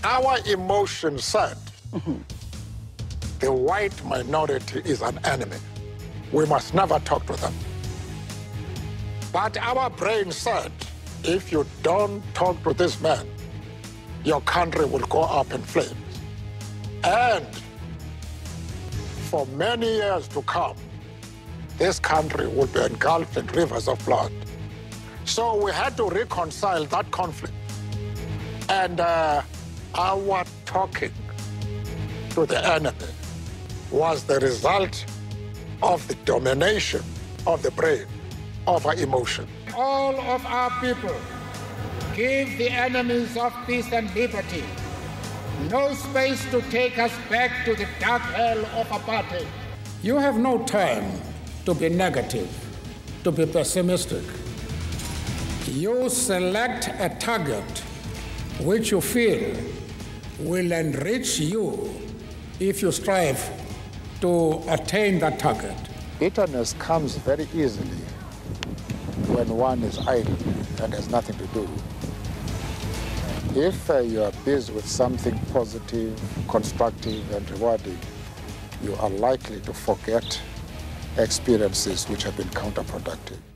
Our emotion said the white minority is an enemy. We must never talk to them. But our brain said, if you don't talk to this man, your country will go up in flames. And for many years to come, this country will be engulfed in rivers of blood. So we had to reconcile that conflict. And our talking to the enemy was the result of the domination of the brain over emotion. All of our people give the enemies of peace and liberty no space to take us back to the dark hell of apartheid. You have no time to be negative, to be pessimistic. You select a target which you feel will enrich you if you strive to attain that target. Bitterness comes very easily when one is idle and has nothing to do. If you are busy with something positive, constructive, and rewarding, you are likely to forget experiences which have been counterproductive.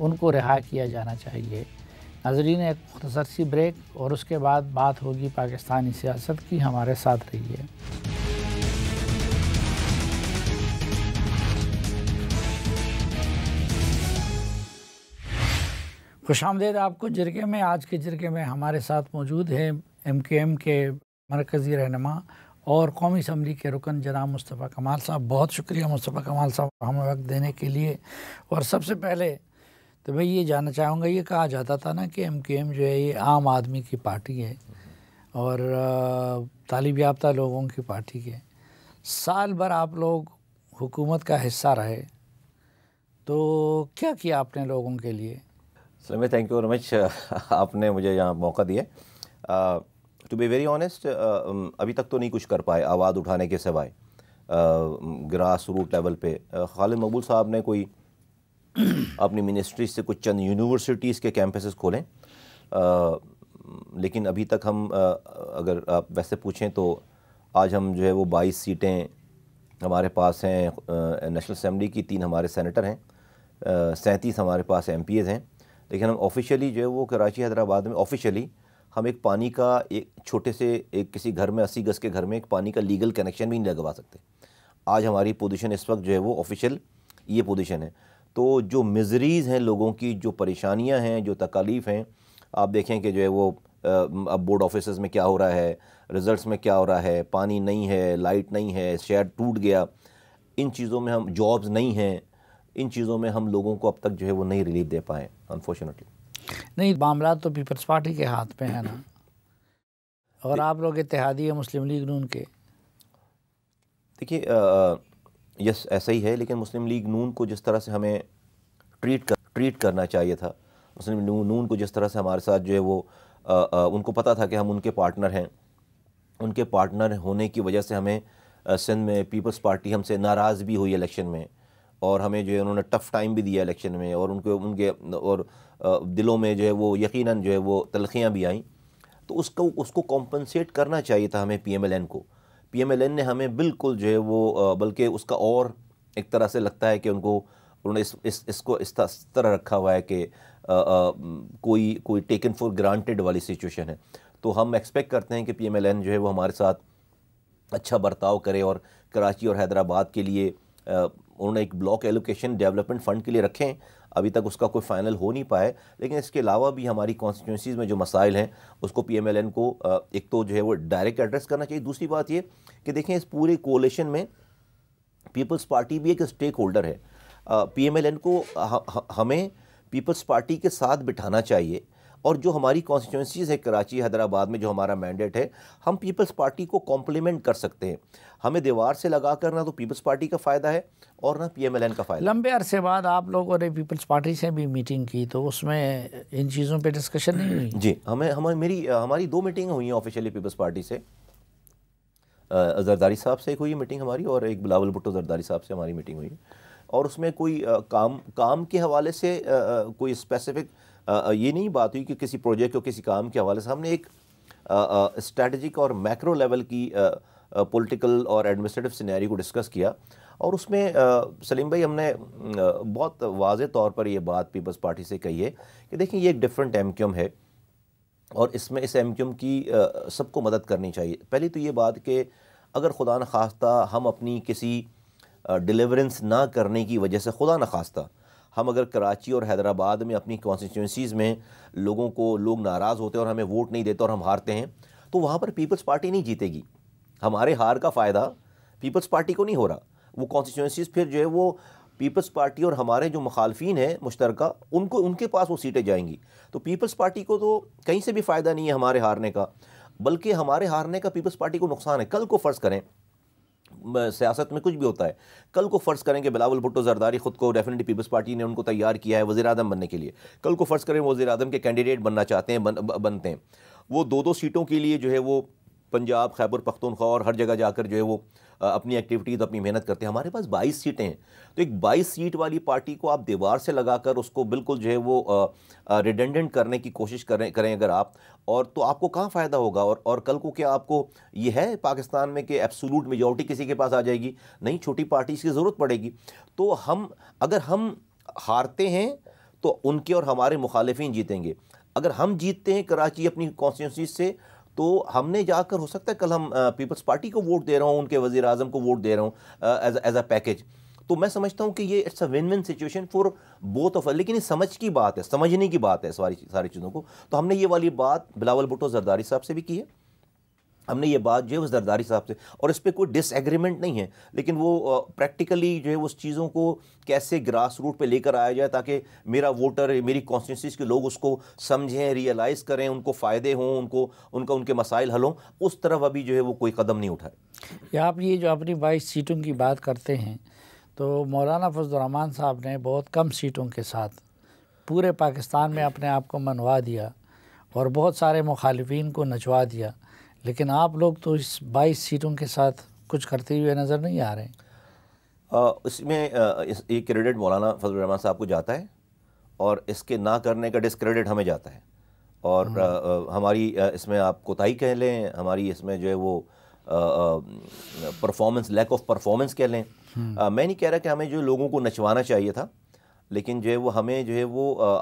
ان کو رہا کیا جانا چاہیے۔ ناظرین، ایک مختصر سی break اور اس کے بعد بات ہوگی پاکستانی سیاست کی۔ ہمارے ساتھ رہیے۔ خوش آمدید آپ کو جرگے میں۔ آج کے جرگے میں ہمارے ساتھ موجود ہے MQM کے مرکزی رہنما اور قومی اسمبلی کے رکن جناب مصطفیٰ کمال صاحب۔ بہت شکریہ مصطفیٰ کمال صاحب ہمیں وقت دینے کے لیے۔ اور سب سے پہلے تو میں یہ جاننا چاہوں گا، یہ کہا جاتا تھا نا کہ MQM جو ہے یہ عام آدمی کی پارٹی ہے اور تعلیم یافتہ لوگوں کی پارٹی ہے۔ سال بھر آپ لوگ حکومت کا حصہ رہے، تو کیا کیا آپ نے لوگوں کے لیے؟ سلام، تھینک یو ویری مچ، آپ نے مجھے یہاں موقع دیا۔ ٹو بی ویری آنیسٹ، ابھی تک تو نہیں کچھ کر پائے آواز اٹھانے کے سوائے گراس روٹ لیول پہ۔ خالد مقبول صاحب نے کوئی اپنی منسٹری سے کچھ چند یونیورسٹیز کے کیمپسز کھولیں، لیکن ابھی تک ہم اگر آپ ویسے پوچھیں تو آج ہم جو ہے وہ 22 سیٹیں ہمارے پاس ہیں نیشنل اسمبلی کی، 3 ہمارے سینیٹر ہیں، 37 ہمارے پاس MPs ہیں، لیکن ہم آفیشیلی جو ہے وہ کراچی حیدرآباد میں آفیشیلی ہم ایک پانی کا ایک چھوٹے سے ایک کسی گھر میں 80 گز کے گھر میں ایک پانی کا لیگل کنیکشن بھی نہیں لگوا سکتے۔ آج ہماری پوزیشن اس وقت جو ہے وہ آفیشیل یہ پوزیشن ہے۔ تو جو مزریز ہیں لوگوں کی، جو پریشانیاں ہیں، جو تکالیف ہیں، آپ دیکھیں کہ جو ہے وہ اب بورڈ آفیسز میں کیا ہو رہا ہے، ریزلٹس میں کیا ہو رہا ہے، پانی نہیں ہے، لائٹ نہیں ہے، شہر ٹوٹ گیا، ان چیزوں میں ہم جابز نہیں ہیں، ان چیزوں میں ہم لوگوں کو اب تک جو ہے وہ نہیں ریلیف دے پائیں انفارچونیٹلی۔ نہیں، معاملات تو پیپلز پارٹی کے ہاتھ پہ ہیں نا، اور آپ لوگ اتحادی ہے مسلم لیگ نون کے۔ دیکھیے یس ایسا ہی ہے، لیکن مسلم لیگ نون کو جس طرح سے ہمیں ٹریٹ کرنا چاہیے تھا، مسلم لیگ نون کو جس طرح سے ہمارے ساتھ جو ہے وہ ان کو پتہ تھا کہ ہم ان کے پارٹنر ہیں، ان کے پارٹنر ہونے کی وجہ سے ہمیں سندھ میں پیپلز پارٹی ہم سے ناراض بھی ہوئی الیکشن میں، اور ہمیں جو ہے انہوں نے ٹف ٹائم بھی دیا الیکشن میں، اور ان کے اور دلوں میں جو ہے وہ یقیناً جو ہے وہ تلخیاں بھی آئیں۔ تو اس کو کمپنسیٹ کرنا چاہیے تھا ہمیں PMLN کو۔ PMLN نے ہمیں بالکل جو ہے وہ بلکہ اس کا اور ایک طرح سے لگتا ہے کہ انہوں نے اس کو اس طرح رکھا ہوا ہے کہ کوئی ٹیکن فور گرانٹیڈ والی سچویشن ہے۔ تو ہم ایکسپیکٹ کرتے ہیں کہ PMLN جو ہے وہ ہمارے ساتھ اچھا برتاؤ کرے، اور کراچی اور حیدرآباد کے لیے انہوں نے ایک بلاک ایلوکیشن ڈیولپمنٹ فنڈ کے لیے رکھیں، ابھی تک اس کا کوئی فائنل ہو نہیں پائے، لیکن اس کے علاوہ بھی ہماری کانسٹیٹوئنسیز میں جو مسائل ہیں اس کو PMLN کو ایک تو جو ہے وہ ڈائریکٹ ایڈریس کرنا چاہیے۔ دوسری بات یہ کہ دیکھیں اس پورے کولیشن میں پیپلز پارٹی بھی ایک اسٹیک ہولڈر ہے۔ PMLN کو ہمیں پیپلز پارٹی کے ساتھ بٹھانا چاہیے، اور جو ہماری کانسٹیٹوئنسیز ہے کراچی حیدرآباد میں جو ہمارا مینڈیٹ ہے، ہم پیپلز پارٹی کو کمپلیمنٹ کر سکتے ہیں۔ ہمیں دیوار سے لگا کر نہ تو پیپلز پارٹی کا فائدہ ہے اور نہ PMLN کا فائدہ۔ لمبے عرصے بعد آپ لوگوں نے پیپلز پارٹی سے بھی میٹنگ کی، تو اس میں ان چیزوں پہ ڈسکشن نہیں ہوئی؟ جی، ہماری 2 میٹنگیں ہوئی ہیں آفیشیلی پیپلز پارٹی سے۔ زرداری صاحب سے ایک ہوئی میٹنگ ہماری، اور ایک بلاول بھٹو زرداری صاحب سے ہماری میٹنگ ہوئی، اور اس میں کوئی کام کے حوالے سے کوئی اسپیسیفک یہ نہیں بات ہوئی کہ کسی پروجیکٹ کو کسی کام کے حوالے سے۔ ہم نے ایک اسٹریٹجک اور میکرو لیول کی پولیٹیکل اور ایڈمنسٹریٹو سینیریو کو ڈسکس کیا، اور اس میں سلیم بھائی ہم نے بہت واضح طور پر یہ بات پیپلز پارٹی سے کہی ہے کہ دیکھیں یہ ایک ڈیفرنٹ MQM ہے، اور اس MQM کی سب کو مدد کرنی چاہیے۔ پہلی تو یہ بات کہ اگر خدا نخواستہ ہم اپنی کسی ڈیلیورنس نہ کرنے کی وجہ سے، خدا نخواستہ ہم اگر کراچی اور حیدرآباد میں اپنی کانسٹیٹوئنسیز میں لوگ ناراض ہوتے ہیں اور ہمیں ووٹ نہیں دیتے اور ہم ہارتے ہیں، تو وہاں پر پیپلز پارٹی نہیں جیتے گی۔ ہمارے ہار کا فائدہ پیپلز پارٹی کو نہیں ہو رہا، وہ کانسٹیٹوئنسیز پھر جو ہے وہ پیپلز پارٹی اور ہمارے جو مخالفین ہیں مشترکہ ان کے پاس وہ سیٹیں جائیں گی۔ تو پیپلز پارٹی کو تو کہیں سے بھی فائدہ نہیں ہے ہمارے ہارنے کا، بلکہ ہمارے ہارنے کا پیپلز پارٹی کو نقصان ہے۔ کل کو فرض کریں، سیاست میں کچھ بھی ہوتا ہے، کل کو فرض کریں کہ بلاول بھٹو زرداری خود کو ڈیفینیٹلی پیپلز پارٹی نے ان کو تیار کیا ہے وزیر اعظم بننے کے لیے، کل کو فرض کریں وہ وزیر اعظم کے کینڈیڈیٹ بننا چاہتے ہیں، بنتے ہیں، وہ 2 سیٹوں کے لیے جو ہے وہ پنجاب، خیبر پختونخوا اور ہر جگہ جا کر جو ہے وہ اپنی ایکٹیویٹیز، اپنی محنت کرتے ہیں۔ ہمارے پاس 22 سیٹیں ہیں، تو ایک 22 سیٹ والی پارٹی کو آپ دیوار سے لگا کر اس کو بالکل جو ہے وہ ریڈنڈنٹ کرنے کی کوشش کریں اگر آپ، اور تو آپ کو کہاں فائدہ ہوگا؟ اور کل کو کیا آپ کو یہ ہے پاکستان میں کہ ایبسولوٹ میجورٹی کسی کے پاس آ جائے گی؟ نہیں، چھوٹی پارٹیز کی ضرورت پڑے گی۔ تو اگر ہم ہارتے ہیں تو ان کے اور ہمارے مخالفین جیتیں گے. اگر ہم جیتتے ہیں کراچی اپنی کانسٹیٹوئنسی سے تو ہم نے جا کر ہو سکتا ہے کل ہم پیپلز پارٹی کو ووٹ دے رہا ہوں, ان کے وزیر اعظم کو ووٹ دے رہا ہوں ایز اے پیکیج. تو میں سمجھتا ہوں کہ یہ it's a win win situation for both of. لیکن یہ سمجھ کی بات ہے, سمجھنے کی بات ہے ساری چیزوں کو. تو ہم نے یہ والی بات بلاول بھٹو زرداری صاحب سے بھی کی ہے, ہم نے یہ بات جو ہے وہ زرداری صاحب سے, اور اس پہ کوئی ڈس ایگریمنٹ نہیں ہے, لیکن وہ پریکٹیکلی جو ہے اس چیزوں کو کیسے گراس روٹ پہ لے کر آیا جائے تاکہ میرا ووٹر, میری کانسٹیٹوئنسیز کے لوگ اس کو سمجھیں, ریئلائز کریں, ان کو فائدے ہوں, ان کے مسائل حل ہوں, اس طرف ابھی جو ہے وہ کوئی قدم نہیں اٹھائے. یا آپ یہ جو اپنی 22 سیٹوں کی بات کرتے ہیں تو مولانا فضل الرحمان صاحب نے بہت کم سیٹوں کے ساتھ پورے پاکستان میں اپنے آپ کو منوا دیا اور بہت سارے مخالفین کو نچوا دیا, لیکن آپ لوگ تو اس 22 سیٹوں کے ساتھ کچھ کرتے ہوئے نظر نہیں آ رہے ہیں. اس میں ایک کریڈٹ مولانا فضل الرحمان صاحب کو جاتا ہے اور اس کے نہ کرنے کا ڈسکریڈٹ ہمیں جاتا ہے, اور ہماری اس میں آپ کوتاہی کہہ لیں, ہماری اس میں جو ہے وہ پرفارمنس, لیک آف پرفارمنس کہہ لیں. میں نہیں کہہ رہا کہ ہمیں جو لوگوں کو نچوانا چاہیے تھا, لیکن جو ہے وہ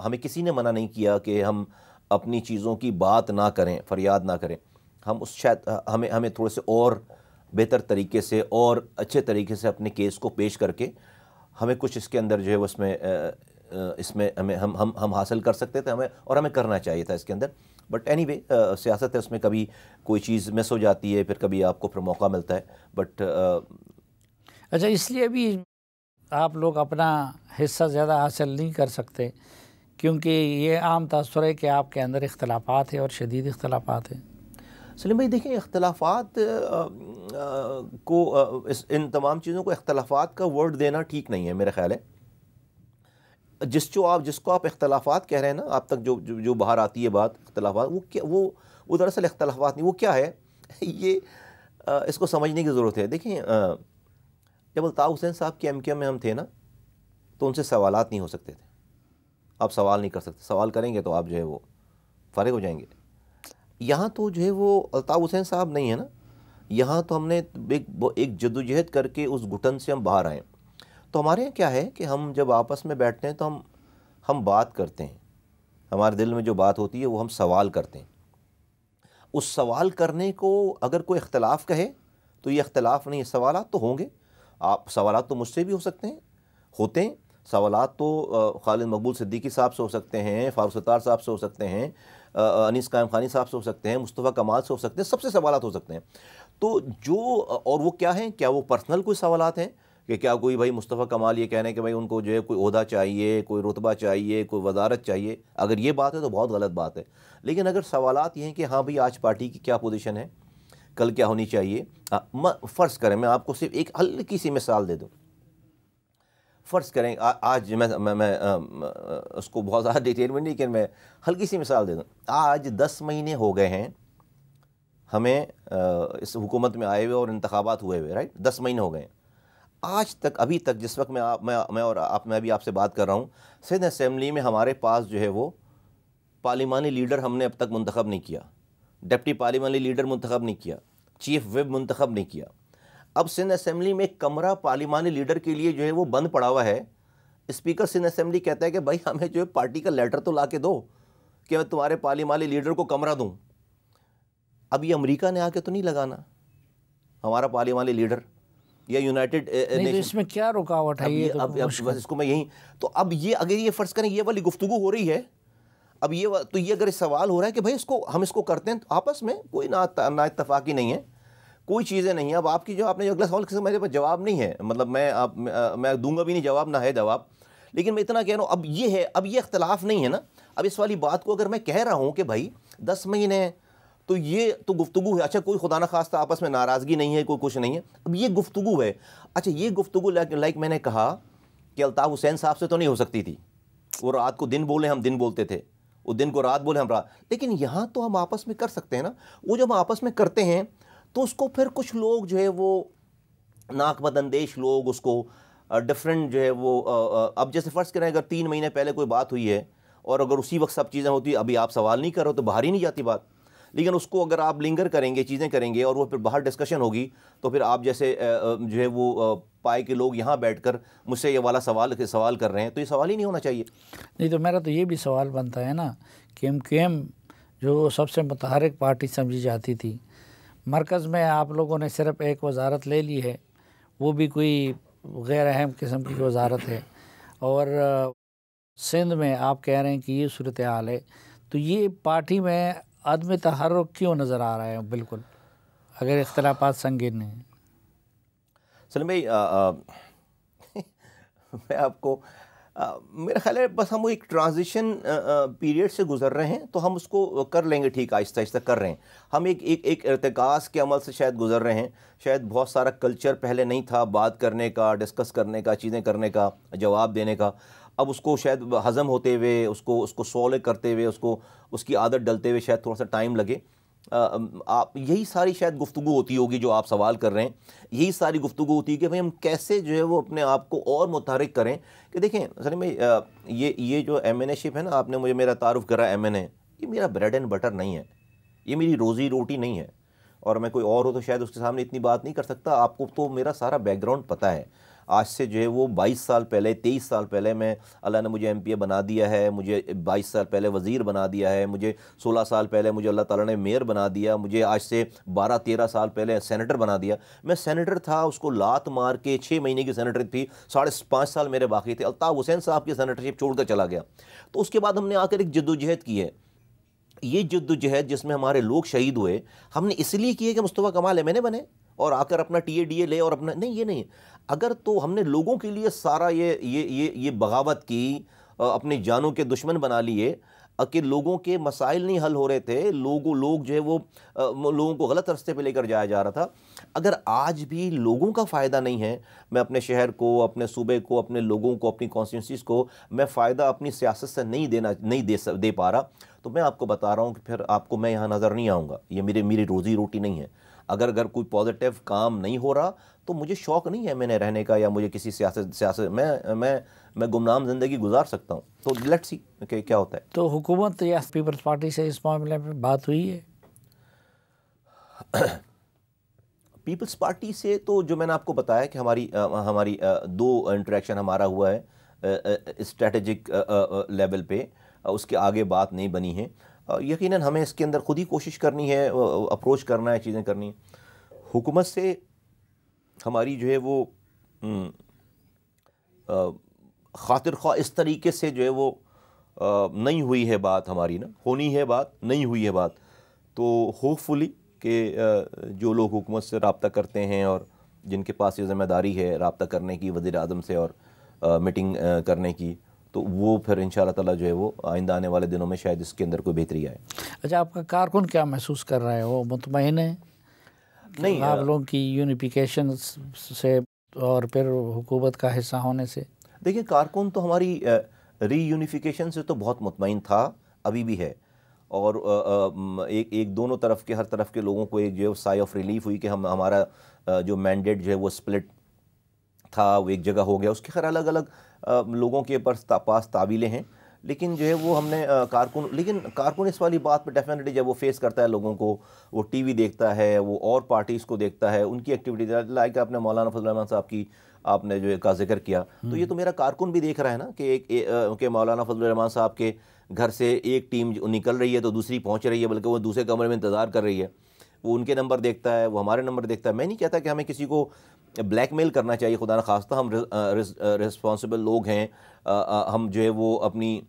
ہمیں کسی نے منع نہیں کیا کہ ہم اپنی چیزوں کی بات نہ کریں, فریاد نہ کریں. ہم شاید ہمیں تھوڑے سے اور بہتر طریقے سے اور اچھے طریقے سے اپنے کیس کو پیش کر کے ہمیں کچھ اس کے اندر جو ہے اس میں ہم حاصل کر سکتے تھے, ہمیں کرنا چاہیے تھا اس کے اندر. بٹ اینی وے سیاست ہے, اس میں کبھی کوئی چیز مس ہو جاتی ہے, پھر کبھی آپ کو پھر موقع ملتا ہے. بٹ اچھا, اس لیے بھی آپ لوگ اپنا حصہ زیادہ حاصل نہیں کر سکتے کیونکہ یہ عام تاثر ہے کہ آپ کے اندر اختلافات ہیں اور شدید اختلافات ہیں. سلیم بھائی دیکھیں, اختلافات کو ان تمام چیزوں کو اختلافات کا ورڈ دینا ٹھیک نہیں ہے میرا خیال ہے. جس کو آپ اختلافات کہہ رہے ہیں نا, آپ تک جو باہر آتی ہے بات اختلافات, وہ دراصل اختلافات نہیں, وہ کیا ہے یہ اس کو سمجھنے کی ضرورت ہے. دیکھیں, جب الطاف حسین صاحب کے MKM میں ہم تھے نا تو ان سے سوالات نہیں ہو سکتے تھے. آپ سوال نہیں کر سکتے, سوال کریں گے تو آپ جو ہے وہ فارغ ہو جائیں گے. یہاں تو جو ہے وہ الطاف حسین صاحب نہیں ہے نا, یہاں تو ہم نے ایک جدوجہد کر کے اس گھٹن سے ہم باہر آئے. تو ہمارے یہاں کیا ہے کہ ہم جب آپس میں بیٹھتے ہیں تو ہم بات کرتے ہیں, ہمارے دل میں جو بات ہوتی ہے وہ ہم سوال کرتے ہیں. اس سوال کرنے کو اگر کوئی اختلاف کہے تو یہ اختلاف نہیں ہے, سوالات تو ہوں گے. سوالات تو مجھ سے بھی ہو سکتے ہیں, ہوتے ہیں سوالات تو خالد مقبول صدیقی صاحب سے ہو سکتے ہیں, فاروق ستار صاحب سے ہو سکتے ہیں, انیس قائم خانی صاحب سے ہو سکتے ہیں, مصطفیٰ کمال سے ہو سکتے ہیں, سب سے سوالات ہو سکتے ہیں. تو اور وہ کیا ہیں, کیا وہ پرسنل کوئی سوالات ہیں کہ کیا کوئی بھائی مصطفیٰ کمال یہ کہنے کہ بھائی ان کو جو ہے کوئی عہدہ چاہیے, کوئی رتبہ چاہیے, کوئی وزارت چاہیے, اگر یہ بات ہے تو بہت غلط بات ہے. لیکن اگر سوالات یہ ہیں کہ ہاں بھائی آج پارٹی کی کیا پوزیشن ہے, کل کیا ہونی چاہیے, فرض کریں میں آپ کو صرف ایک ہلکی سی مثال دے دوں. فرض کریں آج میں اس کو بہت زیادہ ڈیٹیل میں نہیں, لیکن میں ہلکی سی مثال دے دوں. آج 10 مہینے ہو گئے ہیں ہمیں اس حکومت میں آئے ہوئے اور انتخابات ہوئے ہوئے, رائٹ, 10 مہینے ہو گئے ہیں. آج تک, ابھی تک جس وقت میں بھی آپ سے بات کر رہا ہوں, سندھ اسمبلی میں ہمارے پاس جو ہے وہ پارلیمانی لیڈر ہم نے اب تک منتخب نہیں کیا, ڈپٹی پارلیمانی لیڈر منتخب نہیں کیا, چیف وپ منتخب نہیں کیا. اب سندھ اسمبلی میں ایک کمرہ پارلیمانی لیڈر کے لیے جو ہے وہ بند پڑا ہوا ہے. اسپیکر سندھ اسمبلی کہتا ہے کہ بھائی ہمیں جو ہے پارٹی کا لیٹر تو لا کے دو کہ میں تمہارے پارلیمانی لیڈر کو کمرہ دوں. اب یہ امریکہ نے آ کے تو نہیں لگانا ہمارا پارلیمانی لیڈر, یا یونائٹڈ نیشن. اس میں کیا رکاوٹ ہے, اب اس کو میں یہی تو اب یہ اگر یہ فرض کریں یہ والی گفتگو ہو رہی ہے, اب یہ اگر سوال ہو رہا ہے کہ بھائی ہم اس کو کرتے ہیں آپس میں, کوئی نا اتفاقی نہیں ہے, کوئی چیزیں نہیں ہیں. اب آپ کی جو آپ نے جو اگلا سوال کیا میرے پاس جواب نہیں ہے, مطلب میں دوں گا بھی نہیں جواب, نہ ہے جواب, لیکن میں اتنا کہہ رہا ہوں اب یہ ہے, اب یہ اختلاف نہیں ہے نا. اب اس والی بات کو اگر میں کہہ رہا ہوں کہ بھائی 10 مہینے ہیں تو یہ تو گفتگو ہے, اچھا کوئی خدا نخواستہ آپس میں ناراضگی نہیں ہے, کوئی کچھ نہیں ہے, اب یہ گفتگو ہے. اچھا یہ گفتگو لائک میں نے کہا کہ الطاف حسین صاحب سے تو نہیں ہو سکتی تھی, وہ رات کو دن بولے ہم دن بولتے تھے, وہ دن کو رات بولے ہم رات, لیکن یہاں تو ہم آپس میں کر سکتے ہیں نا. وہ جب ہم آپس میں کرتے ہیں تو اس کو پھر کچھ لوگ جو ہے وہ ناک بد اندیش لوگ اس کو ڈفرینٹ جو ہے وہ, اب جیسے فرض کریں اگر 3 مہینے پہلے کوئی بات ہوئی ہے اور اگر اسی وقت سب چیزیں ہوتی, ابھی آپ سوال نہیں کر رہے ہو تو باہر ہی نہیں جاتی بات. لیکن اس کو اگر آپ لنگر کریں گے, چیزیں کریں گے, اور وہ پھر باہر ڈسکشن ہوگی, تو پھر آپ جیسے جو ہے وہ پائے کہ لوگ یہاں بیٹھ کر مجھ سے یہ والا سوال کر رہے ہیں، تو یہ سوال ہی نہیں ہونا چاہیے۔ نہیں تو میرا تو یہ بھی سوال بنتا ہے نا کہ MQM جو سب سے متحرک پارٹی سمجھی جاتی تھی، مرکز میں آپ لوگوں نے صرف ایک وزارت لے لی ہے، وہ بھی کوئی غیر اہم قسم کی وزارت ہے، اور سندھ میں آپ کہہ رہے ہیں کہ یہ صورتحال ہے، تو یہ پارٹی میں عدم تحرک کیوں نظر آ رہا ہے؟ بالکل اگر اختلافات سنگین ہیں۔ سلیم بھائی، میں آپ کو میرا خیال ہے بس ہم وہ ایک ٹرانزیشن پیریڈ سے گزر رہے ہیں، تو ہم اس کو کر لیں گے، ٹھیک، آہستہ آہستہ کر رہے ہیں ہم، ایک ارتکاز کے عمل سے شاید گزر رہے ہیں، شاید بہت سارا کلچر پہلے نہیں تھا بات کرنے کا، ڈسکس کرنے کا، چیزیں کرنے کا، جواب دینے کا، اب اس کو شاید ہضم ہوتے ہوئے، اس کو سولو کرتے ہوئے، اس کی عادت ڈلتے ہوئے شاید تھوڑا سا ٹائم لگے۔ آپ یہی ساری شاید گفتگو ہوتی ہوگی جو آپ سوال کر رہے ہیں، یہی ساری گفتگو ہوتی ہے کہ بھئی ہم کیسے جو ہے وہ اپنے آپ کو اور متحرک کریں۔ کہ دیکھیں سلیم بھائی، یہ جو MNA شپ ہے نا، آپ نے مجھے میرا تعارف کرا MNA، یہ میرا بریڈ اینڈ بٹر نہیں ہے، یہ میری روزی روٹی نہیں ہے، اور میں کوئی اور ہو تو شاید اس کے سامنے اتنی بات نہیں کر سکتا۔ آپ کو تو میرا سارا بیک گراؤنڈ پتہ ہے، آج سے جو ہے وہ 22 سال پہلے، 23 سال پہلے میں اللہ نے مجھے MPA بنا دیا ہے، مجھے 22 سال پہلے وزیر بنا دیا ہے، مجھے 16 سال پہلے مجھے اللہ تعالیٰ نے میئر بنا دیا، مجھے آج سے 12-13 سال پہلے سینیٹر بنا دیا۔ میں سینیٹر تھا، اس کو لات مار کے 6 مہینے کی سینیٹر تھی، 5.5 سال میرے باقی تھے، الطاف حسین صاحب کی سینیٹرشپ چھوڑ کر چلا گیا۔ تو اس کے بعد ہم نے آ کر ایک جدوجہد کی ہے، یہ جدوجہد جس میں ہمارے لوگ شہید ہوئے، ہم نے اس لیے کی ہے کہ مصطفیٰ کمال MNA بنے اور آ کر اپنا TADA لے اور اپنا نہیں، یہ نہیں۔ اگر تو ہم نے لوگوں کے لیے سارا یہ بغاوت کی، اپنی جانوں کے دشمن بنا لیے کہ لوگوں کے مسائل نہیں حل ہو رہے تھے، لوگ جو ہے وہ لوگوں کو غلط رستے پہ لے کر جایا جا رہا تھا۔ اگر آج بھی لوگوں کا فائدہ نہیں ہے، میں اپنے شہر کو، اپنے صوبے کو، اپنے لوگوں کو، اپنی کانسٹیٹوئنسیز کو میں فائدہ اپنی سیاست سے نہیں دے پا رہا، تو میں آپ کو بتا رہا ہوں کہ پھر آپ کو میں یہاں نظر نہیں آؤں گا، یہ میری روزی روٹی نہیں ہے۔ اگر کوئی پازیٹیو کام نہیں ہو رہا تو مجھے شوق نہیں ہے MNA رہنے کا، یا مجھے کسی سیاست میں گمنام زندگی گزار سکتا ہوں۔ تو لیٹس سی کہ کیا ہوتا ہے۔ تو حکومت یا پیپلز پارٹی سے اس معاملے میں بات ہوئی ہے؟ پیپلز پارٹی سے تو جو میں نے آپ کو بتایا کہ ہماری 2 انٹریکشن ہمارا ہوا ہے اسٹریٹجک لیول پہ، اس کے آگے بات نہیں بنی ہے۔ یقیناً ہمیں اس کے اندر خود ہی کوشش کرنی ہے، اپروچ کرنا ہے، چیزیں کرنی ہیں۔ حکومت سے ہماری جو ہے وہ خاطر خواہ اس طریقے سے جو ہے وہ نہیں ہوئی ہے بات ہماری، نا ہونی ہے بات، نہیں ہوئی ہے بات، تو ہوپ فلی کہ جو لوگ حکومت سے رابطہ کرتے ہیں اور جن کے پاس یہ ذمہ داری ہے رابطہ کرنے کی وزیر اعظم سے اور میٹنگ کرنے کی، تو وہ پھر انشاءاللہ تعالیٰ جو ہے وہ آئندہ آنے والے دنوں میں شاید اس کے اندر کوئی بہتری آئے۔ اچھا، آپ کا کارکن کیا محسوس کر رہا ہے؟ وہ مطمئن ہے نہیں آپ لوگوں کی یونیفیکیشن سے اور پھر حکومت کا حصہ ہونے سے؟ دیکھیں، کارکن تو ہماری ری یونیفیکیشن سے تو بہت مطمئن تھا، ابھی بھی ہے، اور ایک دونوں طرف کے، ہر طرف کے لوگوں کو ایک جو ہے سائی آف ریلیف ہوئی کہ ہمارا جو مینڈیٹ جو ہے وہ سپلٹ تھا وہ ایک جگہ ہو گیا۔ اس کے خیر الگ الگ لوگوں کے پاس تعویلیں ہیں، لیکن جو ہے وہ ہم نے کارکن اس والی بات پہ ڈیفینیٹلی جب وہ فیس کرتا ہے لوگوں کو، وہ ٹی وی دیکھتا ہے، وہ اور پارٹیز کو دیکھتا ہے، ان کی ایکٹیویٹیز، لائک آپ نے مولانا فضل الرحمان صاحب کی آپ نے جو کا ذکر کیا، تو یہ تو میرا کارکن بھی دیکھ رہا ہے نا کہ مولانا فضل الرحمان صاحب کے گھر سے ایک ٹیم نکل رہی ہے تو دوسری پہنچ رہی ہے، بلکہ وہ دوسرے کمرے میں انتظار کر رہی ہے، وہ ان کے نمبر دیکھتا ہے، وہ ہمارے نمبر دیکھتا ہے۔ میں نہیں کہتا کہ ہمیں کسی کو بلیک میل کرنا چاہیے، خدا نخواستہ، ہم رسپانسبل لوگ ہیں، ہم جو ہے وہ اپنی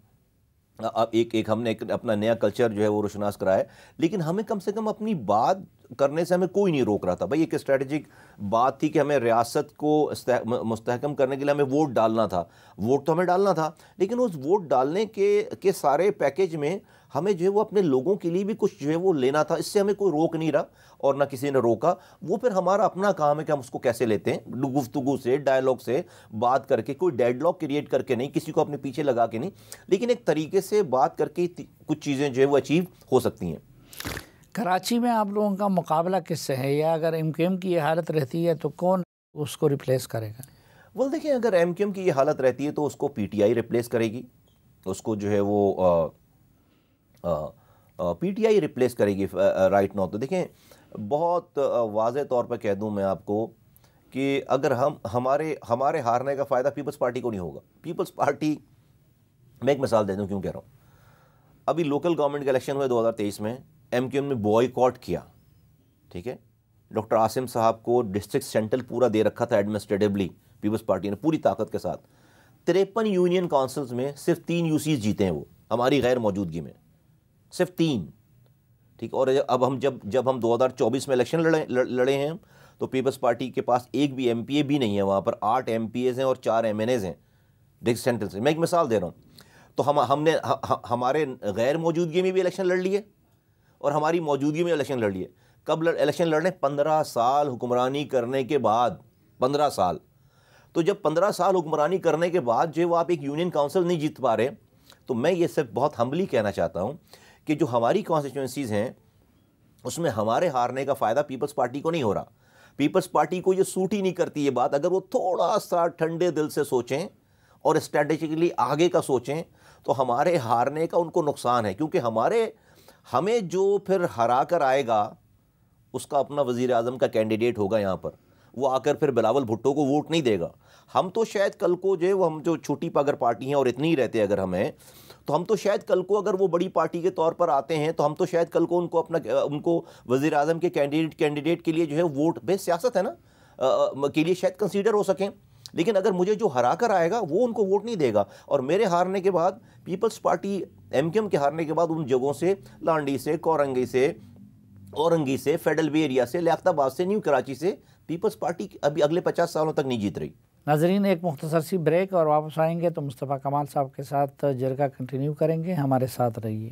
ہم نے اپنا نیا کلچر جو ہے وہ روشناس کرایا ہے، لیکن ہمیں کم سے کم اپنی بات کرنے سے ہمیں کوئی نہیں روک رہا تھا۔ بھائی ایک اسٹریٹجک بات تھی کہ ہمیں ریاست کو مستحکم کرنے کے لیے ہمیں ووٹ ڈالنا تھا، ووٹ تو ہمیں ڈالنا تھا، لیکن اس ووٹ ڈالنے کے سارے پیکیج میں ہمیں جو ہے وہ اپنے لوگوں کے لیے بھی کچھ جو ہے وہ لینا تھا۔ اس سے ہمیں کوئی روک نہیں رہا اور نہ کسی نے روکا، وہ پھر ہمارا اپنا کام ہے کہ ہم اس کو کیسے لیتے ہیں، گفتگو سے، ڈائلاگ سے، بات کر کے، کوئی ڈیڈ لاک کریٹ کر کے نہیں، کسی کو اپنے پیچھے لگا کے نہیں، لیکن ایک طریقے سے بات کر کے کچھ چیزیں جو ہے وہ اچیو ہو سکتی ہیں۔ کراچی میں آپ لوگوں کا مقابلہ کس سے ہے، یا اگر MQM کی یہ حالت رہتی ہے تو کون اس کو ریپلیس کرے گا؟ دیکھیں، اگر MQM کی یہ حالت رہتی ہے تو اس کو PTI ریپلیس کرے گی، اس کو جو ہے وہ PTI ریپلیس کرے گی رائٹ ناؤ۔ تو دیکھیں، بہت واضح طور پہ کہہ دوں میں آپ کو کہ اگر ہمارے ہارنے کا فائدہ پیپلز پارٹی کو نہیں ہوگا. پیپلز پارٹی، میں ایک مثال دے دوں کیوں کہہ رہا ہوں. ابھی لوکل گورنمنٹ کے الیکشن ہوئے 2023 میں، ایم کیو ایم نے بوائیکاٹ کیا، ٹھیک ہے. ڈاکٹر عاصم صاحب کو ڈسٹرکٹ سینٹرل پورا دے رکھا تھا ایڈمنسٹریٹولی، پیپلز پارٹی نے پوری طاقت کے ساتھ. 53 یونین کونسلز میں صرف 3 یوسیز جیتے ہیں وہ ہماری غیر موجودگی میں، صرف 3. ٹھیک. اور اب ہم جب ہم 2024 میں الیکشن لڑے ہیں تو پیپلز پارٹی کے پاس ایک بھی ایم پی اے بھی نہیں ہے وہاں پر. 8 ایم پی ایز ہیں اور 4 ایم این ایز ہیں ڈسٹرکٹ سینٹرل سے. میں ایک مثال دے رہا ہوں. تو ہم نے ہمارے غیر موجودگی میں بھی الیکشن لڑ لیے اور ہماری موجودگی میں الیکشن لڑ لیے. کب الیکشن لڑنے؟ 15 سال حکمرانی کرنے کے بعد. 15 سال. تو جب 15 سال حکمرانی کرنے کے بعد جو آپ ایک یونین کونسل نہیں جیت پا رہے، تو میں یہ صرف بہت ہمبلی کہنا چاہتا ہوں کہ جو ہماری کانسٹیچوئنسیز ہیں اس میں ہمارے ہارنے کا فائدہ پیپلز پارٹی کو نہیں ہو رہا. پیپلز پارٹی کو یہ سوٹ ہی نہیں کرتی یہ بات. اگر وہ تھوڑا سا ٹھنڈے دل سے سوچیں اور اسٹریٹجکلی آگے کا سوچیں تو ہمارے ہارنے کا ان کو نقصان ہے. کیونکہ ہمیں جو پھر ہرا کر آئے گا اس کا اپنا وزیر اعظم کا کینڈیڈیٹ ہوگا یہاں پر. وہ آ کر پھر بلاول بھٹو کو ووٹ نہیں دے گا. ہم تو شاید کل کو ہم جو چھوٹی پاگر پارٹی ہیں اور اتنی ہی رہتے اگر ہمیں، تو ہم تو شاید کل کو اگر وہ بڑی پارٹی کے طور پر آتے ہیں تو ہم تو شاید کل کو ان کو وزیر اعظم کے کینڈیڈیٹ کے لیے جو ہے ووٹ بے سیاست ہے نا کے لیے شاید کنسیڈر ہو سکیں. لیکن اگر مجھے جو ہرا کر آئے گا وہ ان کو ووٹ نہیں دے گا. اور میرے ہارنے کے بعد Peoples Party M Q M کے ہارنے کے بعد ان جگہوں سے، لانڈی سے، اورنگی سے، فیڈرل بے ایریا سے، لیاقت آباد سے، نیو کراچی سے، پیپلز پارٹی ابھی اگلے 50 سالوں تک نہیں جیت رہی. ناظرین ایک مختصر سی بریک اور واپس آئیں گے تو مصطفیٰ کمال صاحب کے ساتھ جرگہ کنٹینیو کریں گے. ہمارے ساتھ رہیے.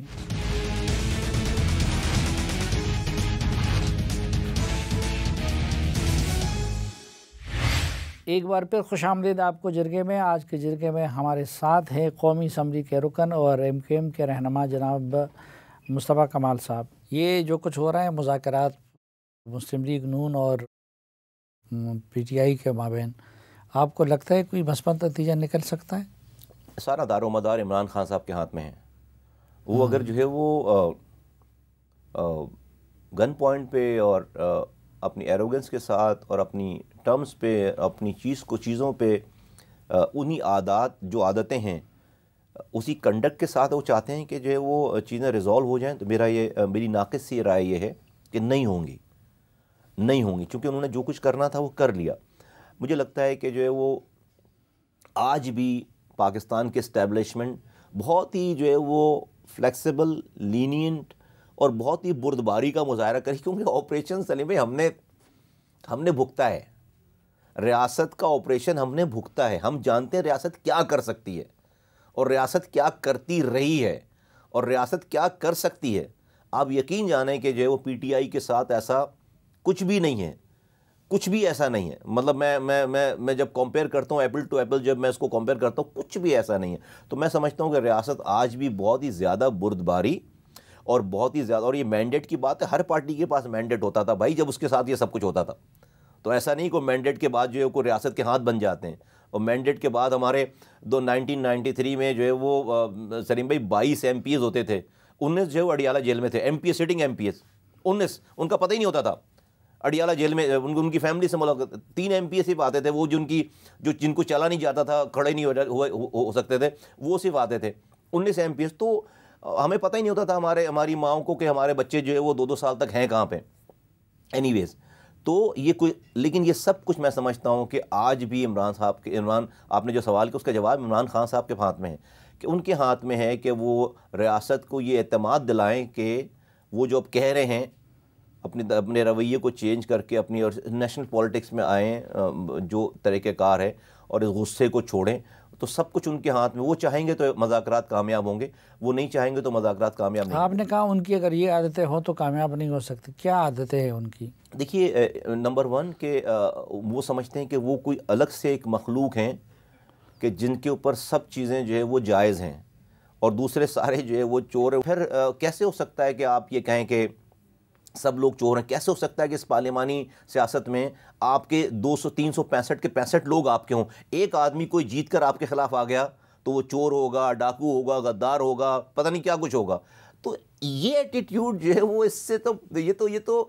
ایک بار پھر خوش آمدید آپ کو جرگے میں. آج کے جرگے میں ہمارے ساتھ ہیں قومی اسمبلی کے رکن اور ایم کیو ایم کے رہنما جناب مصطفیٰ کمال صاحب. یہ جو کچھ ہو رہا ہے مذاکرات مسلم لیگ نون اور پی ٹی آئی کے مابین، آپ کو لگتا ہے کوئی مثبت نتیجہ نکل سکتا ہے؟ سارا دار و مدار عمران خان صاحب کے ہاتھ میں ہے. وہ اگر جو ہے وہ گن پوائنٹ پہ اور اپنی ایروگنس کے ساتھ اور اپنی ٹرمز پہ، اپنی چیزوں پہ، انہی عادتیں ہیں اسی کنڈکٹ کے ساتھ وہ چاہتے ہیں کہ جو ہے وہ چیزیں ریزالو ہو جائیں، تو میری ناقص سی رائے یہ ہے کہ نہیں ہوں گی. چونکہ انہوں نے جو کچھ کرنا تھا وہ کر لیا. مجھے لگتا ہے کہ جو ہے وہ آج بھی پاکستان کے اسٹیبلشمنٹ بہت ہی جو ہے وہ فلیکسیبل، لینینٹ اور بہت ہی بردباری کا مظاہرہ کری. کیونکہ آپریشن سلیم بھائی ہم نے بھگتا ہے، ریاست کا آپریشن ہم نے بھگتا ہے. ہم جانتے ہیں ریاست کیا کر سکتی ہے اور ریاست کیا کرتی رہی ہے اور ریاست کیا کر سکتی ہے. آپ یقین جانیں کہ جو ہے وہ پی ٹی آئی کے ساتھ ایسا کچھ بھی نہیں ہے، کچھ بھی ایسا نہیں ہے. مطلب میں جب کمپیئر کرتا ہوں ایپل ٹو ایپل، جب میں اس کو کمپیئر کرتا ہوں، کچھ بھی ایسا نہیں ہے. تو میں سمجھتا ہوں کہ ریاست آج بھی بہت ہی زیادہ بردباری اور بہت ہی زیادہ، اور یہ مینڈیٹ کی بات ہے، ہر پارٹی کے پاس مینڈیٹ ہوتا تھا بھائی جب اس کے ساتھ یہ سب کچھ ہوتا تھا. تو ایسا نہیں کہ مینڈیٹ کے بعد جو ہے کوئی ریاست کے ہاتھ بن جاتے ہیں. اور مینڈیٹ کے بعد ہمارے 1993 میں جو ہے وہ سلیم بھائی 22 ایم پی ایز ہوتے تھے. 19 جو ہے وہ اڈیالہ جیل میں تھے، MPs, sitting MPs 19. ان کا پتہ ہی نہیں ہوتا تھا. اڈیالہ جیل میں ان کی فیملی سے ملاقات. 3 ایم پی ایس صرف آتے تھے، وہ جن کو چلا نہیں جاتا تھا، کھڑے نہیں ہو سکتے تھے، وہ صرف آتے تھے. 19 ایم پی ایس. تو ہمیں پتہ ہی نہیں ہوتا تھا ہماری ماؤں کو کہ ہمارے بچے جو ہے وہ 2 سال تک ہیں کہاں پہ. اینی ویز تو لیکن یہ سب کچھ میں سمجھتا ہوں کہ آج بھی عمران آپ نے جو سوال کیا اس کا جواب عمران خان صاحب کے ہاتھ میں ہے. کہ ان کے ہاتھ میں ہے کہ وہ ریاست کو یہ اعتماد دلائیں کہ وہ جو اب کہہ رہے ہیں اپنے رویے کو چینج کر کے اپنی اور نیشنل پولیٹکس میں آئیں، جو طریقہ کار ہے، اور اس غصے کو چھوڑیں. تو سب کچھ ان کے ہاتھ میں. وہ چاہیں گے تو مذاکرات کامیاب ہوں گے، وہ نہیں چاہیں گے تو مذاکرات کامیاب نہیں. آپ نے کہا ان کی اگر یہ عادتیں ہوں تو کامیاب نہیں ہو سکتی. کیا عادتیں ہیں ان کی؟ دیکھیے، نمبر 1 کہ وہ سمجھتے ہیں کہ وہ کوئی الگ سے ایک مخلوق ہیں کہ جن کے اوپر سب چیزیں جو ہے وہ جائز ہیں اور دوسرے سارے جو ہے وہ چور ہیں. پھر کیسے ہو سکتا ہے کہ آپ یہ کہیں کہ سب لوگ چور ہیں؟ کیسے ہو سکتا ہے کہ اس پارلیمانی سیاست میں آپ کے 365 کے 65 لوگ آپ کے ہوں؟ ایک آدمی کوئی جیت کر آپ کے خلاف آ گیا تو وہ چور ہوگا، ڈاکو ہوگا، غدار ہوگا، پتہ نہیں کیا کچھ ہوگا. تو یہ ایٹیٹیوڈ جو ہے وہ اس سے تو یہ تو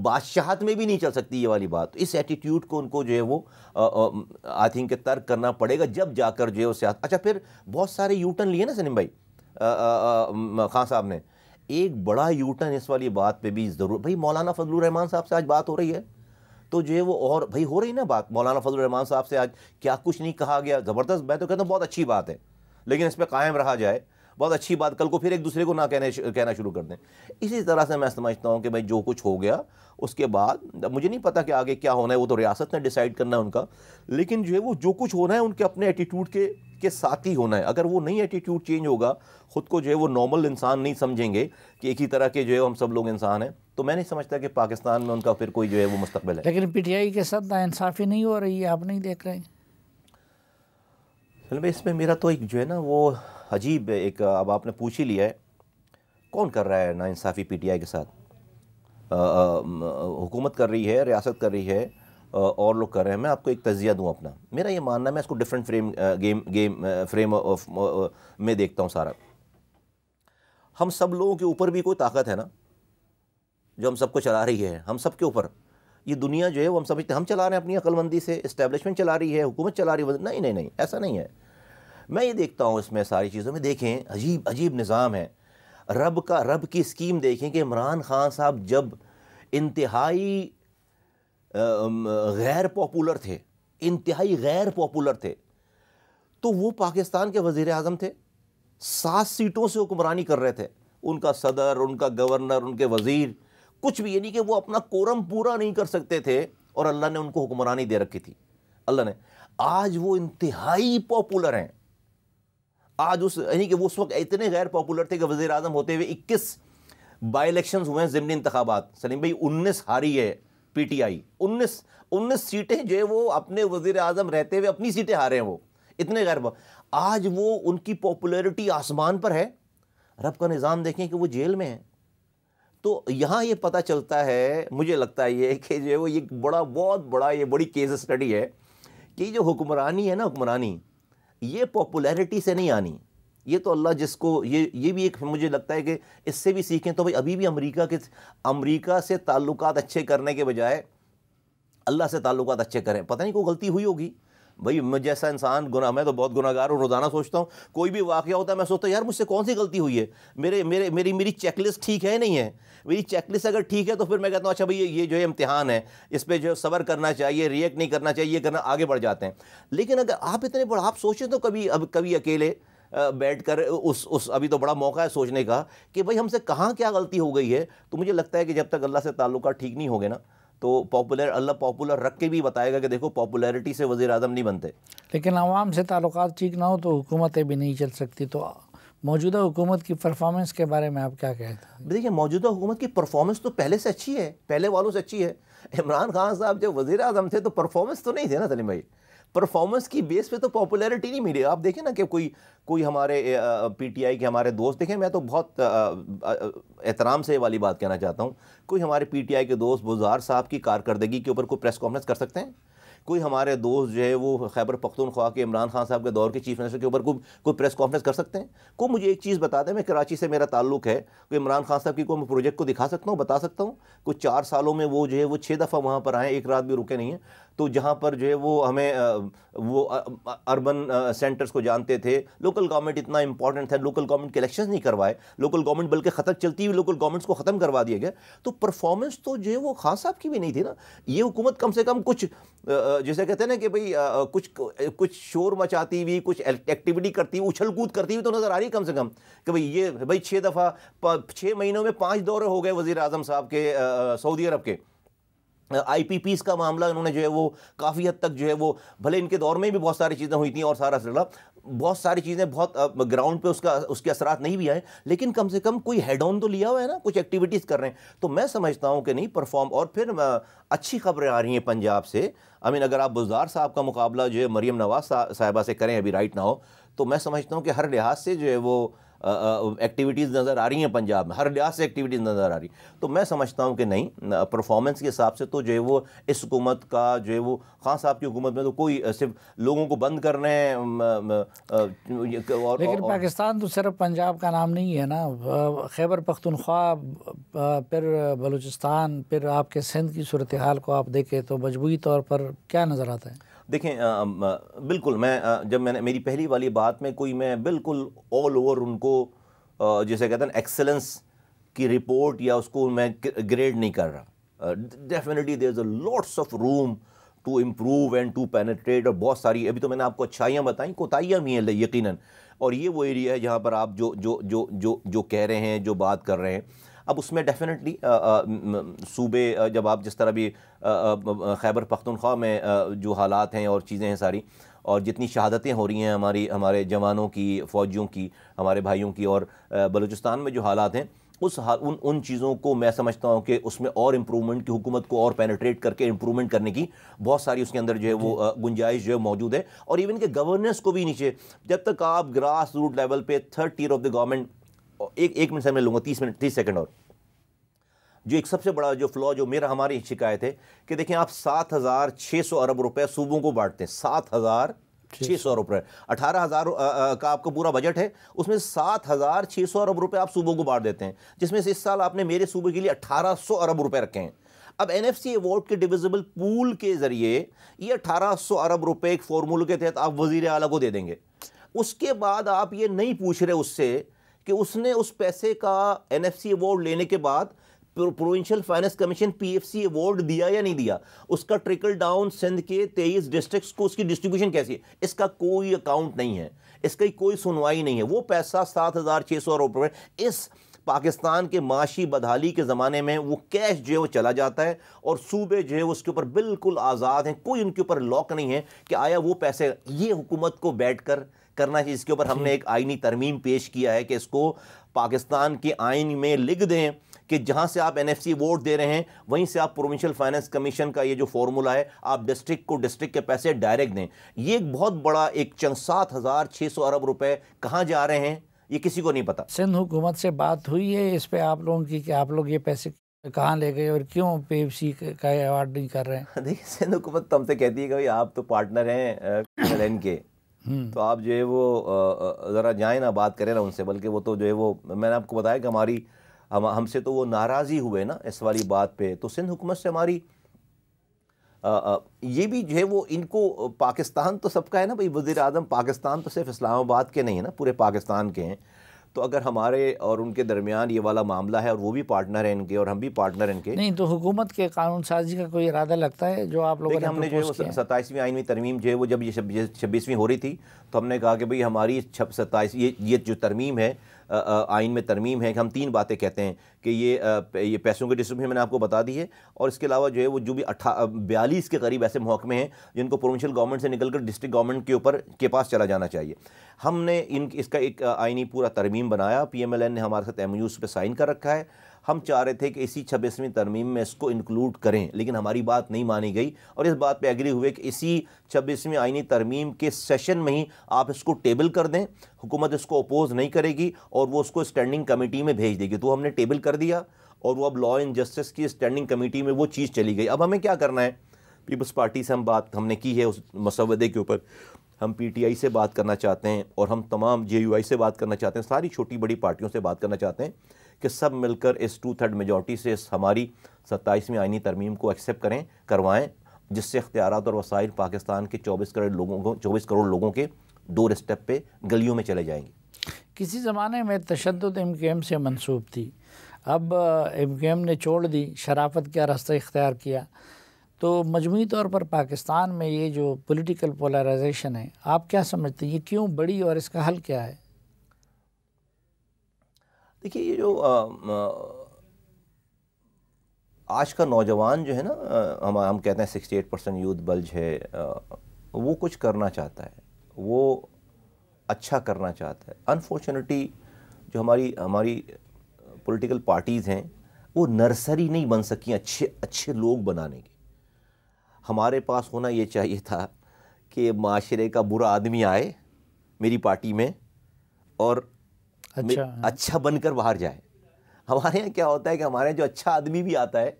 بادشاہت میں بھی نہیں چل سکتی یہ والی بات. اس ایٹیٹیوڈ کو ان کو جو ہے وہ آئی تھنک کہ ترک کرنا پڑے گا جب جا کر جو ہے وہ اچھا پھر بہت سارے یو ٹرن لیے نا سلیم بھائی خان صاحب نے. ایک بڑا یو ٹرن اس والی بات پہ بھی ضرور بھائی مولانا فضل الرحمان صاحب سے آج بات ہو رہی ہے تو جو ہے وہ اور بھائی ہو رہی نا بات مولانا فضل الرحمان صاحب سے آج کیا کچھ نہیں کہا گیا, زبردست. میں تو کہتا ہوں بہت اچھی بات ہے لیکن اس پہ قائم رہا جائے, بہت اچھی بات. کل کو پھر ایک دوسرے کو نہ کہنا شروع کر دیں. اسی طرح سے میں سمجھتا ہوں کہ بھائی جو کچھ ہو گیا اس کے بعد مجھے نہیں پتا کہ آگے کیا ہونا ہے, وہ تو ریاست نے ڈیسائیڈ کرنا ہے ان کا, لیکن جو ہے وہ جو کچھ ہونا ہے ان کے اپنے ایٹیٹیوڈ کے ساتھ ہی ہونا ہے. اگر وہ نہیں ایٹیٹیوڈ چینج ہوگا, خود کو جو ہے وہ نارمل انسان نہیں سمجھیں گے کہ ایک ہی طرح کے جو ہے ہم سب لوگ انسان ہیں, تو میں نہیں سمجھتا کہ پاکستان میں ان کا پھر کوئی جو ہے وہ مستقبل ہے. لیکن پی ٹی آئی کے ساتھ ناانصافی نہیں ہو رہی ہے, آپ نہیں دیکھ رہے؟ اس میں میرا تو ایک جو ہے نا وہ عجیب ایک, اب آپ نے پوچھ ہی لیا ہے کون کر رہا ہے ناانصافی پی ٹی آئی کے ساتھ. حکومت کر رہی ہے, ریاست کر رہی ہے, اور لوگ کر رہے ہیں. میں آپ کو ایک تجزیہ دوں اپنا, میرا یہ ماننا ہے, میں اس کو ڈفرینٹ فریم میں دیکھتا ہوں سارا. ہم سب لوگوں کے اوپر بھی کوئی طاقت ہے نا جو ہم سب کو چلا رہی ہے, ہم سب کے اوپر یہ دنیا جو ہے وہ ہم سمجھتے ہیں ہم چلا رہے ہیں اپنی عقل مندی سے, اسٹیبلشمنٹ چلا رہی ہے, حکومت چلا رہی ہے. نہیں ایسا نہیں ہے. میں یہ دیکھتا ہوں اس میں ساری چیزوں میں, دیکھیں عجیب نظام ہے. رب کی اسکیم دیکھیں کہ عمران خان صاحب جب انتہائی غیر پاپولر تھے تو وہ پاکستان کے وزیر اعظم تھے, 7 سیٹوں سے حکمرانی کر رہے تھے. ان کا صدر, ان کا گورنر, ان کے وزیر کچھ بھی, یعنی کہ وہ اپنا کورم پورا نہیں کر سکتے تھے اور اللہ نے ان کو حکمرانی دے رکھی تھی. اللہ نے آج وہ انتہائی پاپولر ہیں. آج یعنی کہ وہ اس وقت اتنے غیر پاپولر تھے کہ وزیر اعظم ہوتے ہوئے 21 بائی الیکشنز ہوئے ہیں ضمنی انتخابات. سلیم بھائی 19 ہاری ہے پی ٹی آئی, 19 سیٹیں جو ہے وہ اپنے وزیر اعظم رہتے ہوئے اپنی سیٹیں ہارے ہیں. وہ اتنے آج وہ ان کی پاپولیرٹی آسمان پر ہے. رب کا نظام دیکھیں کہ وہ جیل میں ہیں. تو یہاں یہ پتہ چلتا ہے, مجھے لگتا ہے یہ کہ جو ہے وہ یہ بہت بڑا یہ بڑی کیس اسٹڈی ہے کہ جو حکمرانی ہے نا, حکمرانی یہ پاپولیرٹی سے نہیں آنی. یہ تو اللہ جس کو یہ بھی ایک مجھے لگتا ہے کہ اس سے بھی سیکھیں تو بھائی ابھی بھی امریکہ سے تعلقات اچھے کرنے کے بجائے اللہ سے تعلقات اچھے کریں. پتہ نہیں کوئی غلطی ہوئی ہوگی بھائی. میں جیسا انسان میں تو بہت گناہ گار ہوں, روزانہ سوچتا ہوں کوئی بھی واقعہ ہوتا ہے میں سوچتا ہوں یار مجھ سے کون سی غلطی ہوئی ہے, میری چیک لسٹ ٹھیک ہے نہیں ہے. میری چیک لسٹ اگر ٹھیک ہے تو پھر میں کہتا ہوں اچھا بھائی یہ جو ہے امتحان ہے, اس پہ جو صبر کرنا چاہیے, ریئیکٹ نہیں کرنا چاہیے, یہ کرنا, آگے بڑھ جاتے ہیں. لیکن اگر آپ اتنے بڑا آپ سوچیں تو کبھی اکیلے بیٹھ کر ابھی تو بڑا موقع ہے سوچنے کا کہ بھائی ہم سے کہاں کیا غلطی ہو گئی ہے. تو مجھے لگتا ہے کہ جب تک اللہ سے تعلقات ٹھیک نہیں ہوگے نا تو اللہ پاپولر رکھ کے بھی بتائے گا کہ دیکھو پاپولیرٹی سے وزیر اعظم نہیں بنتے. لیکن عوام سے تعلقات ٹھیک نہ ہو تو حکومتیں بھی نہیں چل سکتی. تو موجودہ حکومت کی پرفارمنس کے بارے میں آپ کیا کہتے ہیں؟ دیکھیے موجودہ حکومت کی پرفارمنس تو پہلے سے اچھی ہے, پہلے والوں سے اچھی ہے. عمران خان صاحب جب وزیر اعظم تھے تو پرفارمنس تو نہیں تھے نا سلیم بھائی. پرفارمنس کی بیس پہ تو پاپولیرٹی نہیں ملی. آپ دیکھیں نا کہ کوئی ہمارے پی ٹی آئی کے ہمارے دوست دیکھیں, میں تو بہت احترام سے یہ والی بات کہنا چاہتا ہوں, کوئی ہمارے پی ٹی آئی کے دوست بزار صاحب کی کارکردگی کے اوپر کوئی پریس کانفرنس کر سکتے ہیں؟ کوئی ہمارے دوست جو ہے وہ خیبر پختونخوا کے عمران خان صاحب کے دور کے چیف منسٹر کے اوپر کوئی پریس کانفرنس کر سکتے ہیں؟ کوئی مجھے ایک چیز بتا دیں, میں کراچی سے میرا تعلق ہے, کوئی عمران خان صاحب کی کوئی پروجیکٹ کو دکھا سکتا ہوں, بتا سکتا ہوں. کوئی 4 سالوں میں وہ جو ہے وہ 6 دفعہ وہاں پر آئے, ایک رات بھی رکے نہیں ہیں. تو جہاں پر جو ہے وہ ہمیں وہ اربن سینٹرز کو جانتے تھے, لوکل گورنمنٹ اتنا امپورٹنٹ تھا, لوکل گورنمنٹ کے الیکشنز نہیں کروائے, لوکل گورنمنٹ بلکہ ختم چلتی ہوئی لوکل گورنمنٹس کو ختم کروا دیا گیا. تو پرفارمنس تو جو ہے وہ خان صاحب کی بھی نہیں تھی نا. یہ حکومت کم سے کم کچھ جیسے کہتے ہیں نا کہ بھئی کچھ شور مچاتی ہوئی, کچھ ایکٹیویٹی کرتی ہوئی, اچھل کود کرتی ہوئی تو نظر آ رہی کم سے کم کہ بھئی 6 دفعہ 6 مہینوں میں 5 دورے ہو گئے وزیر اعظم صاحب کے سعودی عرب کے. آئی پی پیز کا معاملہ انہوں نے جو ہے وہ کافی حد تک جو ہے وہ, بھلے ان کے دور میں بھی بہت ساری چیزیں ہوئی تھیں اور سارا سلسلہ, بہت ساری چیزیں بہت گراؤنڈ پہ اس کے اثرات نہیں بھی آئے, لیکن کم سے کم کوئی ہیڈ آن تو لیا ہوا ہے نا, کچھ ایکٹیویٹیز کر رہے ہیں. تو میں سمجھتا ہوں کہ نہیں پرفارم. اور پھر اچھی خبریں آ رہی ہیں پنجاب سے. اگر آپ بزدار صاحب کا مقابلہ جو ہے مریم نواز صاحبہ سے کریں ابھی رائٹ نہ ہو, تو میں سمجھتا ہوں کہ ہر لحاظ سے جو ہے وہ ایکٹیویٹیز نظر آ رہی ہیں پنجاب میں، ہر لحاظ سے ایکٹیویٹیز نظر آ رہی. تو میں سمجھتا ہوں کہ نہیں، پرفارمنس کے حساب سے تو جو ہے وہ اس حکومت کا جو ہے وہ خان صاحب کی حکومت میں تو کوئی صرف لوگوں کو بند کرنے لیکن پاکستان تو صرف پنجاب کا نام نہیں ہے نا، خیبر پختونخوا، پھر بلوچستان، پھر آپ کے سندھ کی صورتحال کو آپ دیکھیں تو مجموعی طور پر کیا نظر آتا ہے؟ دیکھیں بالکل، جب میں نے میری پہلی والی بات میں میں بالکل آل اوور ان کو جیسے کہتے ہیں ایکسلنس کی رپورٹ یا اس کو میں گریڈ نہیں کر رہا. Definitely there is a lots of room to improve and to penetrate, اور بہت ساری ابھی تو میں نے آپ کو اچھائیاں بتائیں، کوتاہیاں بھی ہیں یقیناً. اور یہ وہ ایریا ہے جہاں پر آپ جو کہہ رہے ہیں، جو بات کر رہے ہیں، اب اس میں ڈیفینیٹلی صوبے جب آپ جس طرح بھی خیبر پختونخوا میں جو حالات ہیں اور چیزیں ہیں ساری، اور جتنی شہادتیں ہو رہی ہیں ہمارے جوانوں کی، فوجیوں کی، ہمارے بھائیوں کی، اور بلوچستان میں جو حالات ہیں، ان چیزوں کو میں سمجھتا ہوں کہ اس میں اور امپرومنٹ کی، حکومت کو اور پینیٹریٹ کر کے امپرومنٹ کرنے کی بہت ساری اس کے اندر جو ہے وہ گنجائش جو ہے موجود ہے. اور ایون کہ گورننس کو بھی نیچے، جب تک آپ گراس روٹ لیول پہ third tier of the government, ایک منٹ سے میں لوں گا، 30 سیکنڈ اور. جو ایک سب سے بڑا جو فلو جو ہماری شکایت ہے کہ دیکھیں آپ 7,600 ارب روپے صوبوں کو بانٹتے ہیں، 7,600 روپے، 18,000 کا آپ کا پورا بجٹ ہے، اس میں 7,600 ارب روپے آپ صوبوں کو بانٹ دیتے ہیں، جس میں سے اس سال آپ نے میرے صوبے کے لیے 1,800 ارب روپے رکھے ہیں. اب NFC ایوارڈ کے ڈویزبل پول کے ذریعے یہ 1,800 ارب روپے ایک فارمولے کے تحت آپ وزیر اعلیٰ کو دے دیں گے. اس کے بعد آپ یہ نہیں پوچھ رہے اس سے کہ اس نے اس پیسے کا NFC ایوارڈ لینے کے بعد provincial finance commission PFC award دیا یا نہیں دیا، اس کا ٹرکل ڈاؤن سندھ کے 23 ڈسٹرکٹس کو اس کی ڈسٹریبیوشن کیسی ہے، اس کا کوئی اکاؤنٹ نہیں ہے، اس کی کوئی سنوائی نہیں ہے. وہ پیسہ 7,600 روپے اس پاکستان کے معاشی بدحالی کے زمانے میں وہ کیش جو ہے وہ چلا جاتا ہے، اور صوبے جو ہے اس کے اوپر بالکل آزاد ہیں، کوئی ان کے اوپر لاک نہیں ہے کہ آیا وہ پیسے یہ حکومت کو بیٹھ کر کرنا چاہیے. اس کے اوپر ہم نے ایک آئینی ترمیم پیش کیا ہے کہ اس کو پاکستان کے آئین میں لکھ دیں کہ جہاں سے آپ NFC ایوارڈ دے رہے ہیں وہیں سے آپ پروونشل فائنانس کمیشن کا یہ جو فارمولا ہے آپ ڈسٹرکٹ کو ڈسٹرکٹ کے پیسے ڈائریکٹ دیں. یہ ایک بہت بڑا ایک چنک 7,600 ارب روپے کہاں جا رہے ہیں یہ کسی کو نہیں پتا. سندھ حکومت سے بات ہوئی ہے اس پہ آپ لوگوں کی کہ آپ لوگ یہ پیسے کہاں لے گئے اور کیوں PFC کا ایوارڈ نہیں کر رہے ہیں؟ دیکھیں سندھ حکومت تو ہم سے کہتی ہے کہ آپ تو پارٹنر ہیں PMLN کے، تو آپ جو ہے وہ ذرا جائیں نا، بات کریں نا ان سے، بلکہ وہ تو جو ہے وہ میں نے آپ کو بتایا کہ ہم سے تو وہ ناراضی ہوئے نا اس والی بات پہ. تو سندھ حکومت سے ہماری یہ بھی جو ہے وہ ان کو پاکستان تو سب کا ہے نا بھائی، وزیر اعظم پاکستان تو صرف اسلام آباد کے نہیں ہے نا، پورے پاکستان کے ہیں. تو اگر ہمارے اور ان کے درمیان یہ والا معاملہ ہے اور وہ بھی پارٹنر ہیں ان کے اور ہم بھی پارٹنر ان کے، نہیں تو حکومت کے قانون سازی کا کوئی ارادہ لگتا ہے جو آپ لوگوں نے ہم نے جو ہے 27ویں آئینی ترمیم جو ہے وہ جب یہ 26ویں ہو رہی تھی تو ہم نے کہا کہ بھئی ہماری 27 یہ جو ترمیم ہے آئین میں ترمیم ہے کہ ہم 3 باتیں کہتے ہیں کہ یہ پیسوں کی ڈسٹریبیوشن میں نے آپ کو بتا دی ہے، اور اس کے علاوہ جو ہے وہ جو بھی 42 کے قریب ایسے محکمے ہیں جن کو پروونشل گورنمنٹ سے نکل کر ڈسٹرکٹ گورنمنٹ کے پاس چلا جانا چاہیے. ہم نے اس کا ایک آئینی پورا ترمیم بنایا، PMLN نے ہمارے ساتھ MOUs پہ سائن کر رکھا ہے. ہم چاہ رہے تھے کہ اسی 26ویں ترمیم میں اس کو انکلوڈ کریں، لیکن ہماری بات نہیں مانی گئی، اور اس بات پہ ایگری ہوئے کہ اسی 26ویں آئینی ترمیم کے سیشن میں ہی آپ اس کو ٹیبل کر دیں. حکومت اس کو اپوز نہیں کرے گی اور وہ اس کو اسٹینڈنگ کمیٹی میں بھیج دے گی. تو ہم نے ٹیبل کر دیا اور وہ اب لا اینڈ جسٹس کی اسٹینڈنگ کمیٹی میں وہ چیز چلی گئی. اب ہمیں کیا کرنا ہے؟ پیپلز پارٹی سے ہم نے کی ہے اس مسودے کے اوپر، ہم PTI سے بات کرنا چاہتے ہیں اور ہم تمام JUI سے بات کرنا چاہتے ہیں، ساری چھوٹی بڑی پارٹیوں سے بات کرنا چاہتے ہیں کہ سب مل کر اس 2/3 میجورٹی سے اس ہماری 27ویں آئینی ترمیم کو ایکسیپٹ کروائیں، جس سے اختیارات اور وسائل پاکستان کے 24 کروڑ لوگوں کے ڈور اسٹیپ پہ گلیوں میں چلے جائیں گے. کسی زمانے میں تشدد MKM سے منسوب تھی، اب MKM نے چھوڑ دی، شرافت کا راستہ اختیار کیا. تو مجموعی طور پر پاکستان میں یہ جو پولیٹیکل پولرائزیشن ہے آپ کیا سمجھتے ہیں، یہ کیوں بڑی اور اس کا حل کیا ہے؟ دیکھیے یہ جو آج کا نوجوان جو ہے نا، ہم کہتے ہیں 68% یوتھ بلج ہے، وہ کچھ کرنا چاہتا ہے، وہ اچھا کرنا چاہتا ہے. انفارچونیٹلی جو ہماری پولیٹیکل پارٹیز ہیں وہ نرسری نہیں بن سکی اچھے لوگ بنانے کی. ہمارے پاس ہونا یہ چاہیے تھا کہ معاشرے کا برا آدمی آئے میری پارٹی میں اور اچھا بن کر باہر جائے. ہمارے یہاں کیا ہوتا ہے کہ ہمارے جو اچھا آدمی بھی آتا ہے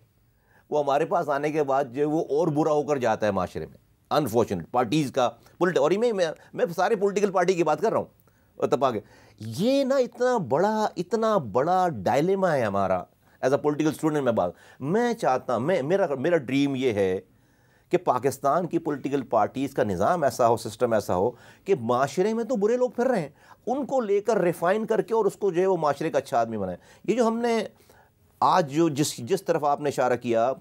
وہ ہمارے پاس آنے کے بعد جو وہ اور برا ہو کر جاتا ہے معاشرے میں. انفارچونیٹ پارٹیز کا اور میں سارے پولیٹیکل پارٹی کی بات کر رہا ہوں اتفاق. یہ نا اتنا بڑا ڈائلیما ہے ہمارا ایز اے پولیٹیکل اسٹوڈنٹ. میں چاہتا ہوں میرا ڈریم یہ ہے کہ پاکستان کی پولیٹیکل پارٹیز کا نظام ایسا ہو, سسٹم ایسا ہو کہ معاشرے میں تو برے لوگ پھر رہے ہیں, ان کو لے کر ریفائن کر کے اور اس کو جو ہے وہ معاشرے کا اچھا آدمی بنائے. یہ جو ہم نے آج جو جس طرف آپ نے اشارہ کیا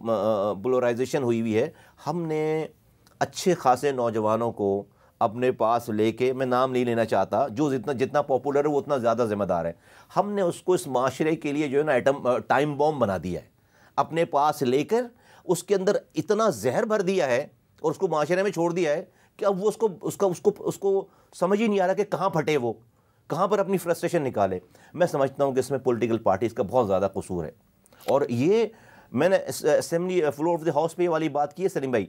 پولرائزیشن ہوئی ہے, ہم نے اچھے خاصے نوجوانوں کو اپنے پاس لے کے, میں نام نہیں لینا چاہتا, جو جتنا پاپولر ہے وہ اتنا زیادہ ذمہ دار ہے. ہم نے اس کو اس معاشرے کے لیے جو ہے نا ٹائم بوم بنا دیا ہے, اپنے پاس لے کر اس کے اندر اتنا زہر بھر دیا ہے اور اس کو معاشرے میں چھوڑ دیا ہے کہ اب وہ اس کو سمجھ ہی نہیں آ رہا کہ کہاں پھٹے, وہ کہاں پر اپنی فرسٹریشن نکالے. میں سمجھتا ہوں کہ اس میں پولیٹیکل پارٹیز کا بہت زیادہ قصور ہے. اور یہ میں نے assembly floor of the house پہ یہ والی بات کی ہے سلیم بھائی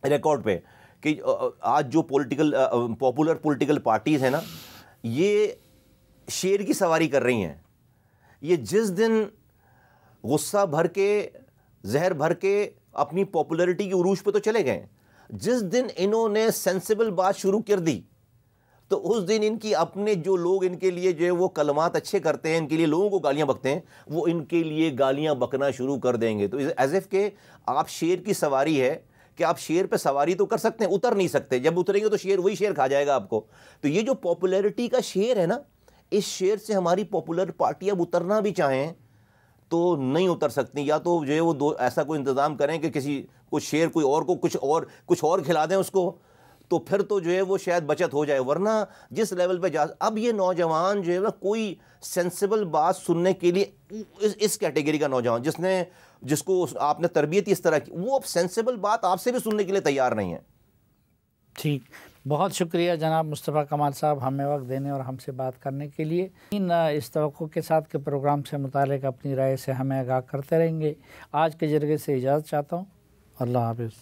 ریکارڈ پہ, کہ آج جو پاپولر پولیٹیکل پارٹیز ہیں نا, یہ شیر کی سواری کر رہی ہیں. یہ جس دن غصہ بھر کے زہر بھر کے اپنی پاپولرٹی کی عروج پہ تو چلے گئے, جس دن انہوں نے سینسیبل بات شروع کر دی تو اس دن ان کی اپنے جو لوگ ان کے لیے جو ہے وہ کلمات اچھے کرتے ہیں, ان کے لیے لوگوں کو گالیاں بکتے ہیں, وہ ان کے لیے گالیاں بکنا شروع کر دیں گے. تو ایز اف کہ آپ شیر کی سواری ہے کہ آپ شیر پہ سواری تو کر سکتے ہیں, اتر نہیں سکتے. جب اتریں گے تو شیر وہی شیر کھا جائے گا آپ کو. تو یہ جو پاپولرٹی کا شیر ہے نا, اس شیر سے ہماری پاپولر پارٹی اب اترنا بھی چاہیں تو نہیں اتر سکتی. یا تو جو ہے وہ ایسا کوئی انتظام کریں کہ کچھ شیر کوئی اور کو کچھ اور کھلا دیں اس کو, تو پھر تو جو ہے وہ شاید بچت ہو جائے. ورنہ جس لیول پہ اب یہ نوجوان جو ہے نا کوئی سینسیبل بات سننے کے لیے, اس کیٹیگری کا نوجوان جس کو آپ نے تربیت اس طرح کی, وہ اب سینسیبل بات آپ سے بھی سننے کے لیے تیار نہیں ہے. ٹھیک, بہت شکریہ جناب مصطفیٰ کمال صاحب ہمیں وقت دینے اور ہم سے بات کرنے کے لیے. اس توقع کے ساتھ کہ پروگرام سے متعلق اپنی رائے سے ہمیں آگاہ کرتے رہیں گے. آج کے جرگے سے اجازت چاہتا ہوں. اللہ حافظ.